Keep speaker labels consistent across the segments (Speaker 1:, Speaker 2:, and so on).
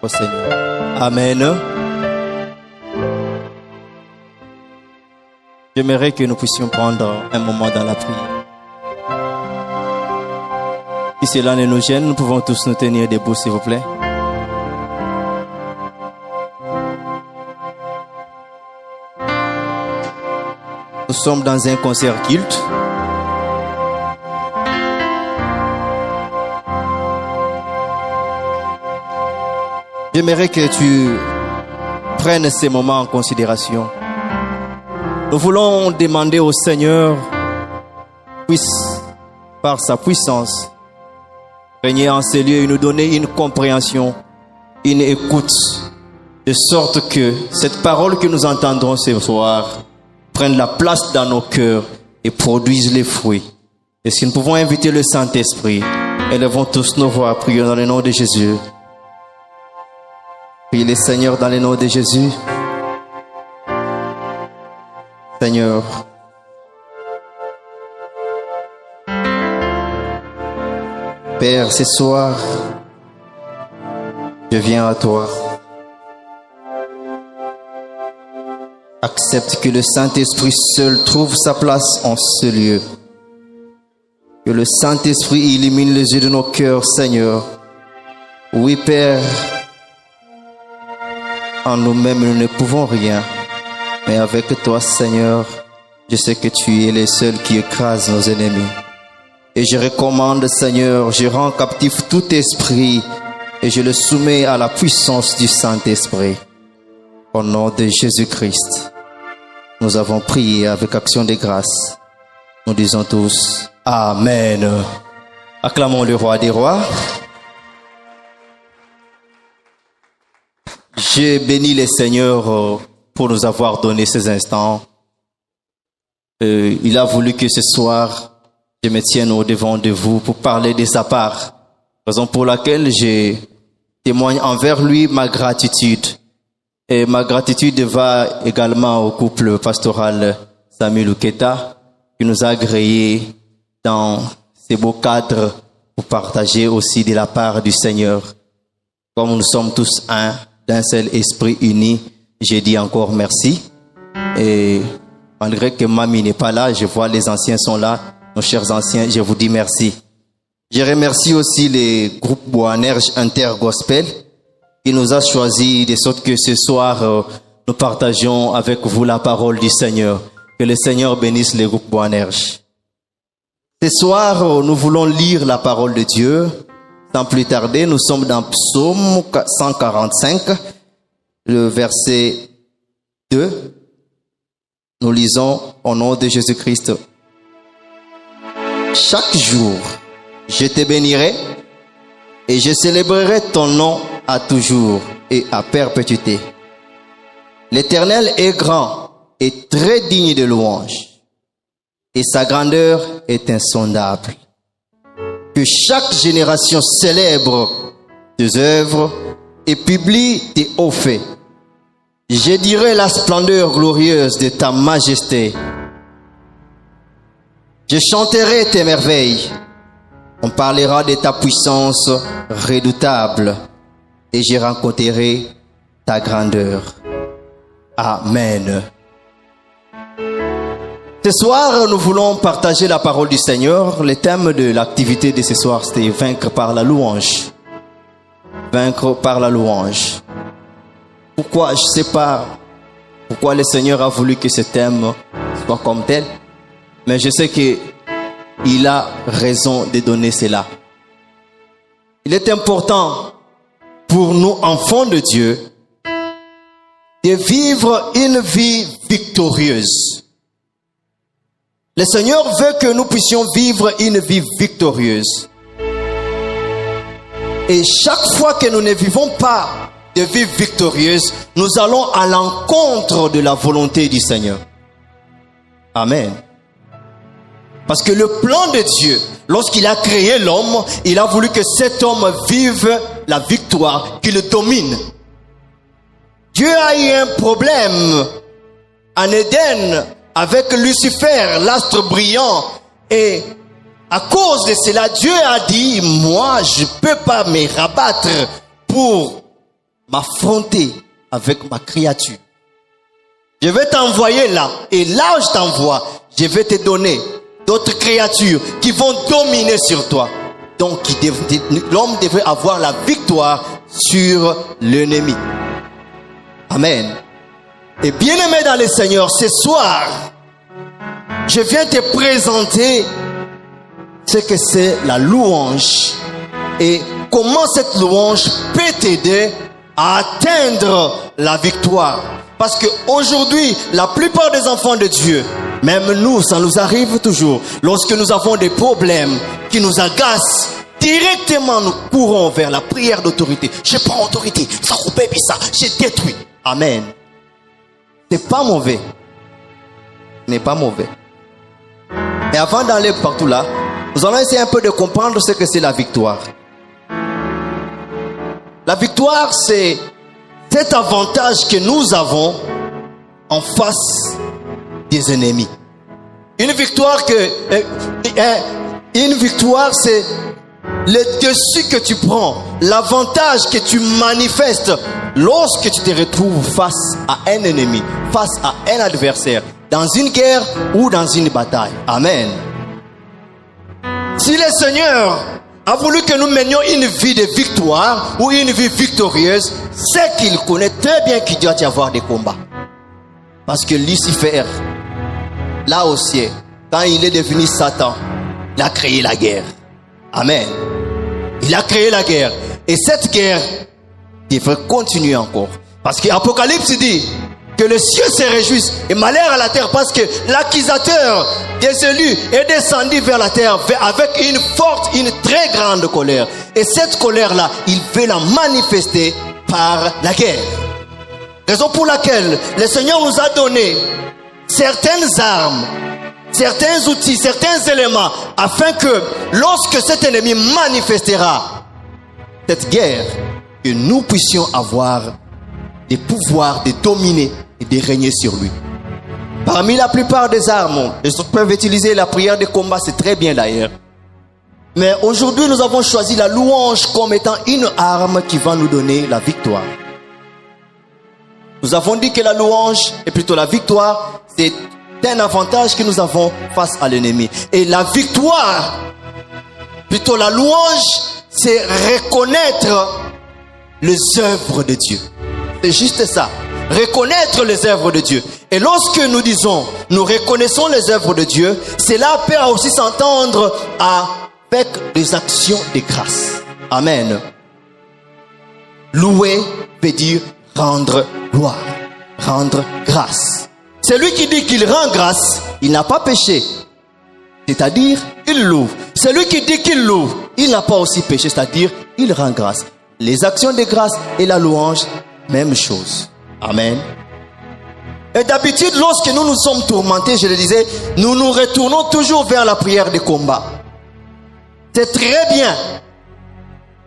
Speaker 1: au Seigneur. Amen. J'aimerais que nous puissions prendre un moment dans la prière. Si cela ne nous gêne, nous pouvons tous nous tenir debout, s'il vous plaît. Nous sommes dans un concert culte. J'aimerais que tu prennes ces moments en considération. Nous voulons demander au Seigneur, puisse, par sa puissance, régner en ces lieux et nous donner une compréhension, une écoute, de sorte que cette parole que nous entendrons ce soir prenne la place dans nos cœurs et produise les fruits. Et si nous pouvons inviter le Saint-Esprit, élevons tous nos voix, prions dans le nom de Jésus. Priez le Seigneur dans le nom de Jésus. Seigneur, Père, ce soir, je viens à toi. Accepte que le Saint-Esprit seul trouve sa place en ce lieu. Que le Saint-Esprit illumine les yeux de nos cœurs, Seigneur. Oui, Père, en nous-mêmes, nous ne pouvons rien. Mais avec toi, Seigneur, je sais que tu es le seul qui écrase nos ennemis. Et je recommande, Seigneur, je rends captif tout esprit et je le soumets à la puissance du Saint-Esprit. Au nom de Jésus-Christ, nous avons prié avec action de grâce. Nous disons tous Amen. Acclamons le roi des rois. Je bénis le Seigneur pour nous avoir donné ces instants. Il a voulu que ce soir, je me tienne au devant de vous pour parler de sa part. Raison pour laquelle je témoigne envers lui ma gratitude. Et ma gratitude va également au couple pastoral Samuel Uketa qui nous a agréés dans ces beaux cadres pour partager aussi de la part du Seigneur. Comme nous sommes tous un, d'un seul esprit uni, j'ai dit encore merci. Et malgré que Mamie n'est pas là, je vois les anciens sont là, nos chers anciens, je vous dis merci. Je remercie aussi les groupes Boanerges Intergospel qui nous a choisis de sorte que ce soir, nous partageons avec vous la parole du Seigneur. Que le Seigneur bénisse les groupes Boanerges. Ce soir, nous voulons lire la parole de Dieu. Sans plus tarder, nous sommes dans Psaume 145, le verset 2. Nous lisons au nom de Jésus-Christ. Chaque jour, je te bénirai et je célébrerai ton nom à toujours et à perpétuité. L'Éternel est grand et très digne de louange et sa grandeur est insondable. Que chaque génération célèbre tes œuvres et publie tes hauts faits. Je dirai la splendeur glorieuse de ta majesté. Je chanterai tes merveilles. On parlera de ta puissance redoutable et je rencontrerai ta grandeur. Amen. Ce soir, nous voulons partager la parole du Seigneur. Le thème de l'activité de ce soir, c'était vaincre par la louange. Vaincre par la louange. Pourquoi? Je ne sais pas pourquoi le Seigneur a voulu que ce thème soit comme tel. Mais je sais qu'il a raison de donner cela. Il est important pour nous, enfants de Dieu, de vivre une vie victorieuse. Le Seigneur veut que nous puissions vivre une vie victorieuse. Et chaque fois que nous ne vivons pas de vie victorieuse, nous allons à l'encontre de la volonté du Seigneur. Amen. Parce que le plan de Dieu, lorsqu'il a créé l'homme, il a voulu que cet homme vive la victoire, qu'il le domine. Dieu a eu un problème en Éden avec Lucifer, l'astre brillant. Et à cause de cela, Dieu a dit, moi, je ne peux pas me rabattre pour m'affronter avec ma créature. Je vais t'envoyer là. Et là où je t'envoie, je vais te donner d'autres créatures qui vont dominer sur toi. Donc, l'homme devait avoir la victoire sur l'ennemi. Amen. Et bien-aimé dans le Seigneur, ce soir, je viens te présenter ce que c'est la louange et comment cette louange peut t'aider à atteindre la victoire. Parce qu'aujourd'hui, la plupart des enfants de Dieu, même nous, ça nous arrive toujours, lorsque nous avons des problèmes qui nous agacent, directement nous courons vers la prière d'autorité. Je prends autorité, ça coupe ça, je détruis. Amen. C'est pas mauvais. Ce n'est pas mauvais. Mais avant d'aller partout là, nous allons essayer un peu de comprendre ce que c'est la victoire. La victoire, c'est cet avantage que nous avons en face des ennemis. Une victoire, c'est le dessus que tu prends, l'avantage que tu manifestes lorsque tu te retrouves face à un ennemi, face à un adversaire, dans une guerre ou dans une bataille. Amen. Si le Seigneur a voulu que nous menions une vie de victoire ou une vie victorieuse, c'est qu'il connaît très bien qu'il doit y avoir des combats. Parce que Lucifer, là au ciel, quand il est devenu Satan, il a créé la guerre. Amen. Il a créé la guerre. Et cette guerre devrait continuer encore. Parce que l'Apocalypse dit que les cieux se réjouissent et malheur à la terre, parce que l'accusateur des élus est descendu vers la terre avec une très grande colère. Et cette colère-là, il veut la manifester par la guerre. Raison pour laquelle le Seigneur nous a donné certaines armes, certains outils, certains éléments, afin que lorsque cet ennemi manifestera cette guerre, que nous puissions avoir des pouvoirs de dominer et de régner sur lui. Parmi la plupart des armes, ils peuvent utiliser la prière de combat, c'est très bien d'ailleurs. Mais aujourd'hui, nous avons choisi la louange comme étant une arme qui va nous donner la victoire. Nous avons dit que la louange, et plutôt la victoire, c'est un avantage que nous avons face à l'ennemi. Et la victoire, plutôt la louange, c'est reconnaître les œuvres de Dieu. C'est juste ça. Reconnaître les œuvres de Dieu. Et lorsque nous disons, nous reconnaissons les œuvres de Dieu, cela peut aussi s'entendre avec des actions de grâce. Amen. Louer veut dire rendre gloire, rendre grâce. Celui qui dit qu'il rend grâce, il n'a pas péché. C'est-à-dire, il loue. Celui qui dit qu'il loue, il n'a pas aussi péché, c'est-à-dire, il rend grâce. Les actions de grâce et la louange, même chose. Amen. Et d'habitude, lorsque nous nous sommes tourmentés, je le disais, nous nous retournons toujours vers la prière de combat. C'est très bien.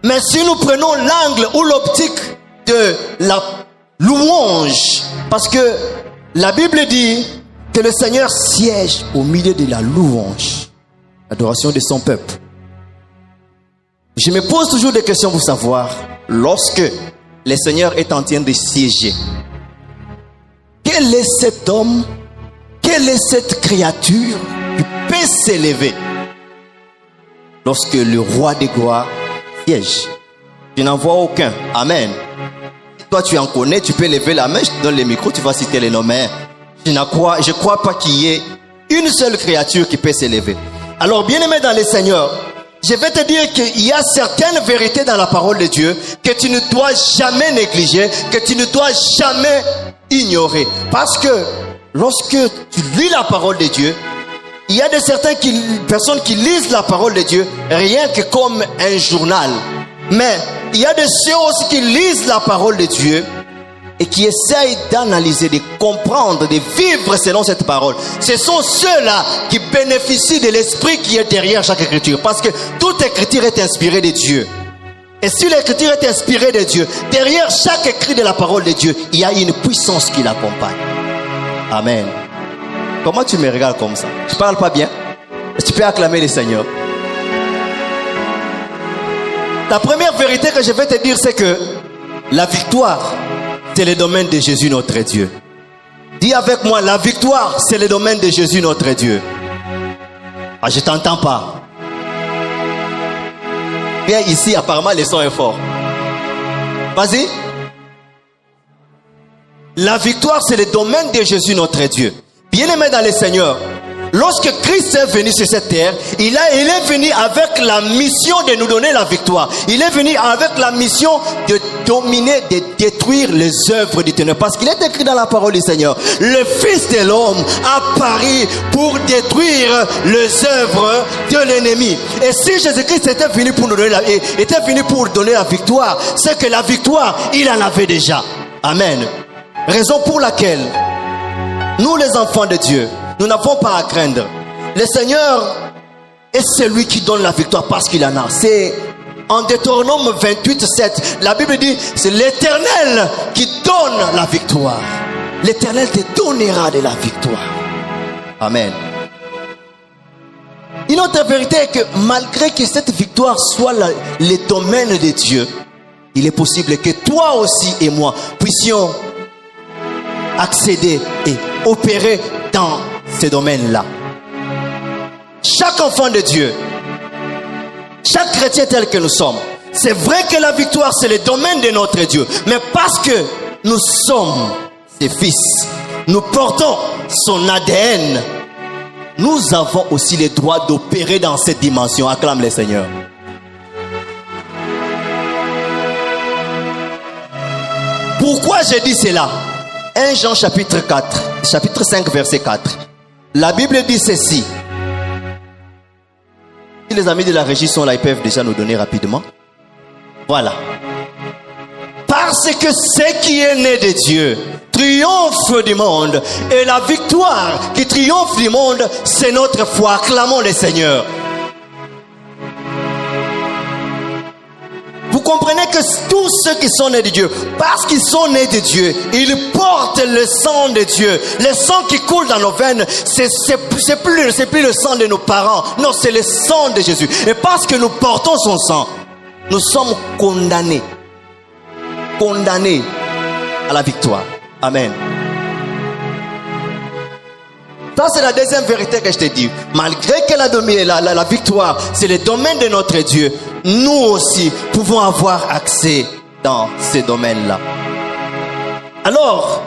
Speaker 1: Mais si nous prenons l'angle ou l'optique de la louange, parce que la Bible dit que le Seigneur siège au milieu de la louange, l'adoration de son peuple. Je me pose toujours des questions pour savoir, lorsque le Seigneur est en train de siéger, quel est cet homme, quelle est cette créature qui peut s'élever lorsque le roi des gloires siège? Je n'en vois aucun. Amen. Si toi tu en connais, tu peux lever la main, je te donne le micro, tu vas citer les noms. Mais je ne crois pas qu'il y ait une seule créature qui peut s'élever. Alors, bien-aimé dans le Seigneur, je vais te dire qu'il y a certaines vérités dans la parole de Dieu que tu ne dois jamais négliger, que tu ne dois jamais ignorer. Parce que lorsque tu lis la parole de Dieu, il y a certaines personnes qui lisent la parole de Dieu rien que comme un journal. Mais il y a de ceux aussi qui lisent la parole de Dieu et qui essayent d'analyser, de comprendre, de vivre selon cette parole. Ce sont ceux-là qui bénéficient de l'esprit qui est derrière chaque écriture. Parce que toute écriture est inspirée de Dieu. Et si l'écriture est inspirée de Dieu, derrière chaque écrit de la parole de Dieu, il y a une puissance qui l'accompagne. Amen. Comment tu me regardes comme ça? Je parle pas bien? Tu peux acclamer le Seigneur. La première vérité que je vais te dire, c'est que La victoire, c'est le domaine de Jésus notre Dieu. Dis avec moi, la victoire, c'est le domaine de Jésus notre Dieu. Ah, je t'entends pas. Viens ici, apparemment le son est fort. Vas-y. La victoire, c'est le domaine de Jésus notre Dieu. Bien-aimé dans le Seigneur, lorsque Christ est venu sur cette terre, il est venu avec la mission de nous donner la victoire. Il est venu avec la mission de dominer, de détruire les œuvres du ténèbre. Parce qu'il est écrit dans la parole du Seigneur, le Fils de l'homme apparut pour détruire les œuvres de l'ennemi. Et si Jésus-Christ était venu pour nous donner la victoire, c'est que la victoire, il en avait déjà. Amen. Raison pour laquelle nous, les enfants de Dieu, nous n'avons pas à craindre. Le Seigneur est celui qui donne la victoire parce qu'il en a. C'est en Deutéronome 28:7. La Bible dit, c'est l'Éternel qui donne la victoire. L'Éternel te donnera de la victoire. Amen. Une autre vérité est que malgré que cette victoire soit le domaine de Dieu, il est possible que toi aussi et moi puissions accéder et opérer dans ces domaines-là. Chaque enfant de Dieu, chaque chrétien tel que nous sommes, c'est vrai que la victoire c'est le domaine de notre Dieu, mais parce que nous sommes ses fils, nous portons son ADN, nous avons aussi le droit d'opérer dans cette dimension. Acclame le Seigneur. Pourquoi j'ai dit cela? 1 Jean chapitre 5 verset 4. La Bible dit ceci. Si les amis de la régie sont là, ils peuvent déjà nous donner rapidement. Voilà. Parce que ce qui est né de Dieu triomphe du monde. Et la victoire qui triomphe du monde, c'est notre foi. Acclamons le Seigneur. Vous comprenez que tous ceux qui sont nés de Dieu, parce qu'ils sont nés de Dieu, ils portent le sang de Dieu. Le sang qui coule dans nos veines, c'est plus le sang de nos parents. Non, c'est le sang de Jésus. Et parce que nous portons son sang, nous sommes condamnés. Condamnés à la victoire. Amen. Ça, c'est la deuxième vérité que je te dis. Malgré que la victoire, c'est le domaine de notre Dieu, nous aussi pouvons avoir accès dans ces domaines-là. Alors,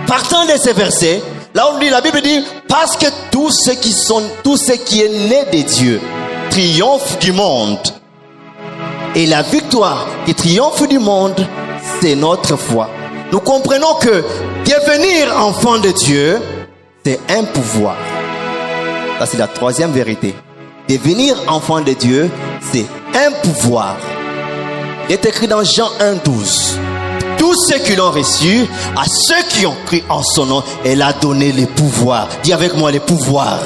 Speaker 1: partant de ces versets, là on dit, la Bible dit, parce que tout ce qui est né de Dieu triomphe du monde. Et la victoire qui triomphe du monde, c'est notre foi. Nous comprenons que devenir enfant de Dieu, c'est un pouvoir. Ça, c'est la troisième vérité. Devenir enfant de Dieu, c'est un pouvoir. Il est écrit dans Jean 1:12. Tous ceux qui l'ont reçu, à ceux qui ont cru en son nom, elle a donné les pouvoirs. Dis avec moi les pouvoirs.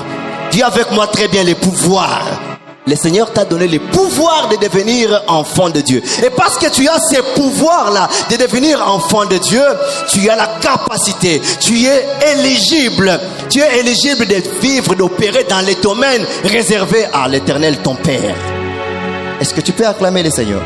Speaker 1: Dis avec moi très bien les pouvoirs. Le Seigneur t'a donné le pouvoir de devenir enfant de Dieu. Et parce que tu as ces pouvoirs-là de devenir enfant de Dieu, tu as la capacité, tu es éligible. Tu es éligible de vivre, d'opérer dans les domaines réservés à l'Éternel, ton Père. Est-ce que tu peux acclamer le Seigneur?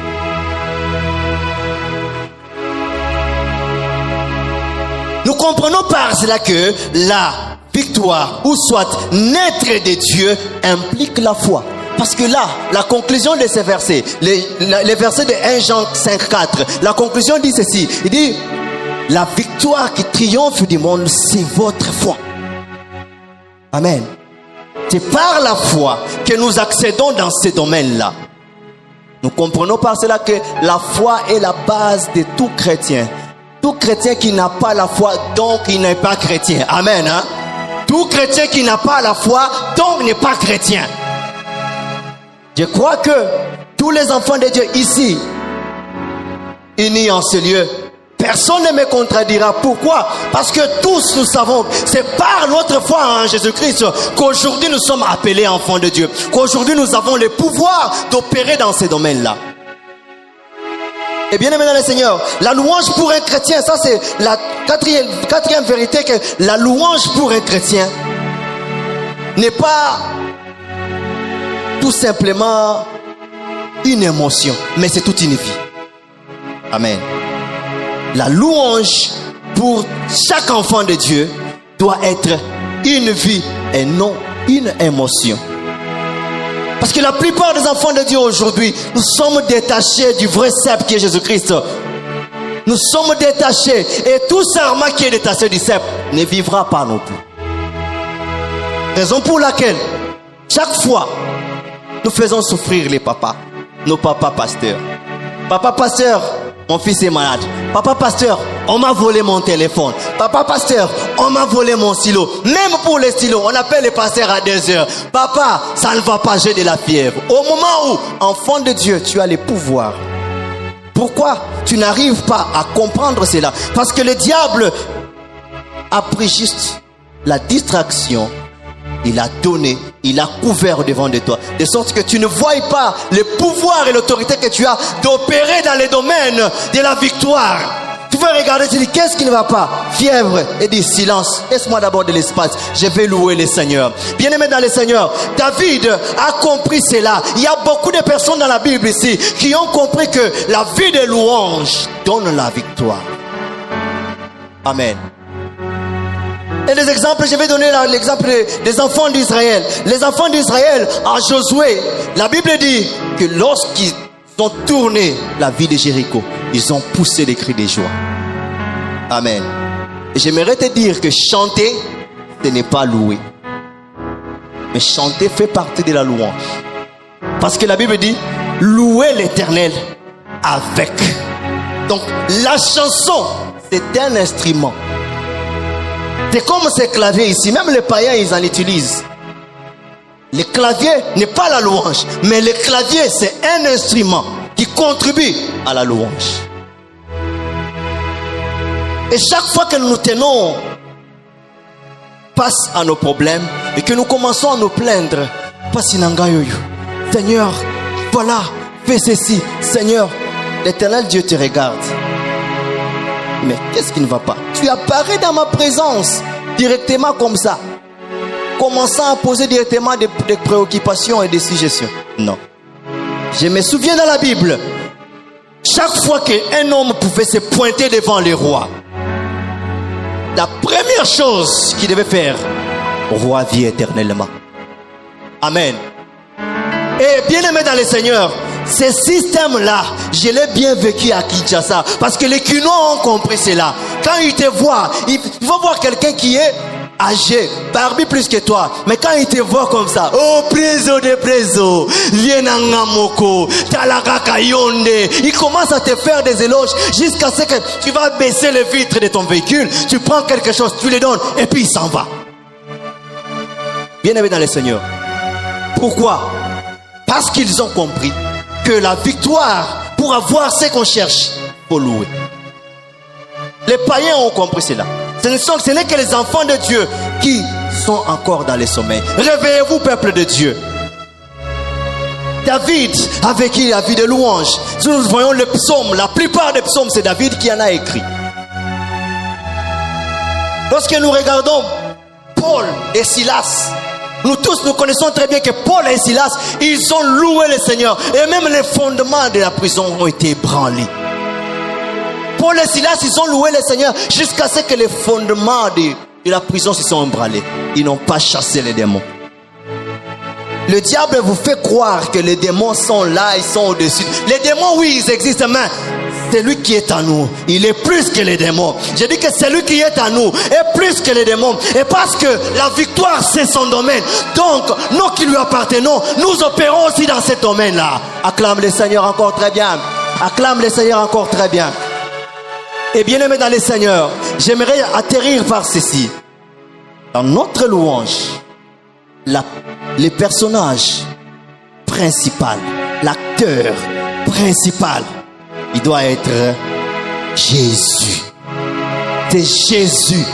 Speaker 1: Nous comprenons par cela que la victoire, ou soit naître de Dieu, implique la foi. Parce que là, la conclusion de ces versets, les versets de 1 Jean 5:4, la conclusion dit ceci. Il dit, la victoire qui triomphe du monde, c'est votre foi. Amen. C'est par la foi que nous accédons dans ces domaines-là. Nous comprenons par cela que la foi est la base de tout chrétien. Tout chrétien qui n'a pas la foi, donc il n'est pas chrétien. Amen. Hein? Tout chrétien qui n'a pas la foi, donc n'est pas chrétien. Je crois que tous les enfants de Dieu ici, unis en ce lieu, personne ne me contredira. Pourquoi? Parce que tous nous savons, c'est par notre foi en Jésus-Christ qu'aujourd'hui nous sommes appelés enfants de Dieu. Qu'aujourd'hui nous avons le pouvoir d'opérer dans ces domaines-là. Et bien aimé dans le Seigneur, la louange pour un chrétien, ça c'est la quatrième vérité, que la louange pour un chrétien n'est pas tout simplement une émotion, mais c'est toute une vie. Amen. La louange pour chaque enfant de Dieu doit être une vie et non une émotion. Parce que la plupart des enfants de Dieu aujourd'hui, nous sommes détachés du vrai cep qui est Jésus-Christ. Nous sommes détachés. Et tout serment qui est détaché du cep ne vivra pas non plus. Raison pour laquelle, chaque fois, nous faisons souffrir les papas, nos papas pasteurs. Papa pasteur, mon fils est malade. Papa pasteur, on m'a volé mon téléphone. Papa pasteur, on m'a volé mon stylo. Même pour les stylos, on appelle les pasteurs à 2 heures. Papa, ça ne va pas, j'ai de la fièvre. Au moment où, enfant de Dieu, tu as les pouvoirs. Pourquoi tu n'arrives pas à comprendre cela? Parce que le diable a pris juste la distraction. Il a donné, il a couvert devant de toi, de sorte que tu ne vois pas le pouvoir et l'autorité que tu as d'opérer dans les domaines de la victoire. Tu veux regarder, tu dis, qu'est-ce qui ne va pas? Fièvre, et dis, silence, laisse-moi d'abord de l'espace, je vais louer le Seigneur. Bien-aimé dans le Seigneur, David a compris cela. Il y a beaucoup de personnes dans la Bible ici qui ont compris que la vie de louange donne la victoire. Amen. Et des exemples, je vais donner l'exemple des enfants d'Israël. Les enfants d'Israël, en Josué, la Bible dit que lorsqu'ils ont tourné la ville de Jéricho, ils ont poussé des cris de joie. Amen. Et j'aimerais te dire que chanter, ce n'est pas louer. Mais chanter fait partie de la louange. Parce que la Bible dit, louer l'Éternel avec. Donc, la chanson, c'est un instrument. C'est comme ces claviers ici, même les païens ils en utilisent. Le clavier n'est pas la louange, mais le clavier c'est un instrument qui contribue à la louange. Et chaque fois que nous nous tenons face à nos problèmes et que nous commençons à nous plaindre, Seigneur, voilà, fais ceci, Seigneur, l'Éternel Dieu te regarde. Mais qu'est-ce qui ne va pas? Tu apparais dans ma présence directement comme ça, commençant à poser directement des préoccupations et des suggestions. Non. Je me souviens dans la Bible, chaque fois qu'un homme pouvait se pointer devant les rois, la première chose qu'il devait faire, roi vit éternellement. Amen. Et bien aimé dans le Seigneur, ce système-là, je l'ai bien vécu à Kinshasa. Parce que les Kinois ont compris cela. Quand ils te voient, ils vont voir quelqu'un qui est âgé, barbu plus que toi. Mais quand ils te voient comme ça, oh, préso de préso, viens en Amoko, Talaraka Yonde, ils commencent à te faire des éloges jusqu'à ce que tu vas baisser les vitres de ton véhicule, tu prends quelque chose, tu les donnes, et puis il s'en va. Bien aimé dans le Seigneur. Pourquoi? Parce qu'ils ont compris que la victoire, pour avoir ce qu'on cherche, faut louer. Les païens ont compris cela. Ce n'est que les enfants de Dieu qui sont encore dans les sommeils. Réveillez-vous, peuple de Dieu. David a vécu la vie de louange. Si nous voyons les psaumes, la plupart des psaumes, c'est David qui en a écrit. Lorsque nous regardons Paul et Silas, nous tous, nous connaissons très bien que Paul et Silas, ils ont loué le Seigneur. Et même les fondements de la prison ont été ébranlés. Paul et Silas, ils ont loué le Seigneur jusqu'à ce que les fondements de la prison se sont ébranlés. Ils n'ont pas chassé les démons. Le diable vous fait croire que les démons sont là, ils sont au-dessus. Les démons, oui, ils existent, mais celui qui est en nous, il est plus que les démons. Je dis que celui qui est en nous est plus que les démons. Et parce que la victoire, c'est son domaine. Donc, nous qui lui appartenons, nous opérons aussi dans ce domaine-là. Acclame le Seigneur encore très bien. Acclame le Seigneur encore très bien. Et bien aimé dans le Seigneur, j'aimerais atterrir par ceci. Dans notre louange, les personnages principaux, l'acteur principal, il doit être Jésus. C'est Jésus.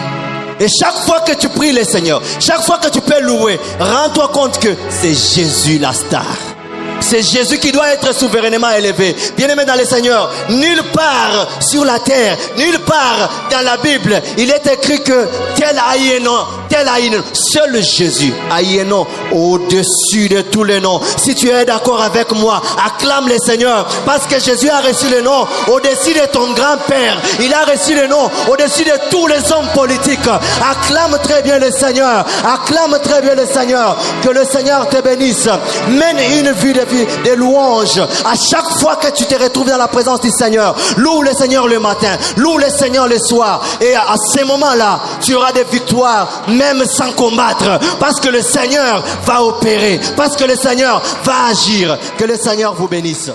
Speaker 1: Et chaque fois que tu pries le Seigneur, chaque fois que tu peux louer, rends-toi compte que c'est Jésus la star. C'est Jésus qui doit être souverainement élevé. Bien-aimé dans le Seigneur, nulle part sur la terre, nulle part dans la Bible, il est écrit que tel Aïenon, seul Jésus, Aïenon, au-dessus de tous les noms. Si tu es d'accord avec moi, acclame le Seigneur, parce que Jésus a reçu le nom au-dessus de ton grand-père. Il a reçu le nom au-dessus de tous les hommes politiques. Acclame très bien le Seigneur. Acclame très bien le Seigneur. Que le Seigneur te bénisse. Mène une vie de louange. À chaque fois que tu te retrouves dans la présence du Seigneur, loue le Seigneur le matin, loue le Seigneur le soir. Et à ces moments-là, tu auras des victoires, même sans combattre. Parce que le Seigneur va opérer. Parce que le Seigneur va agir. Que le Seigneur vous bénisse.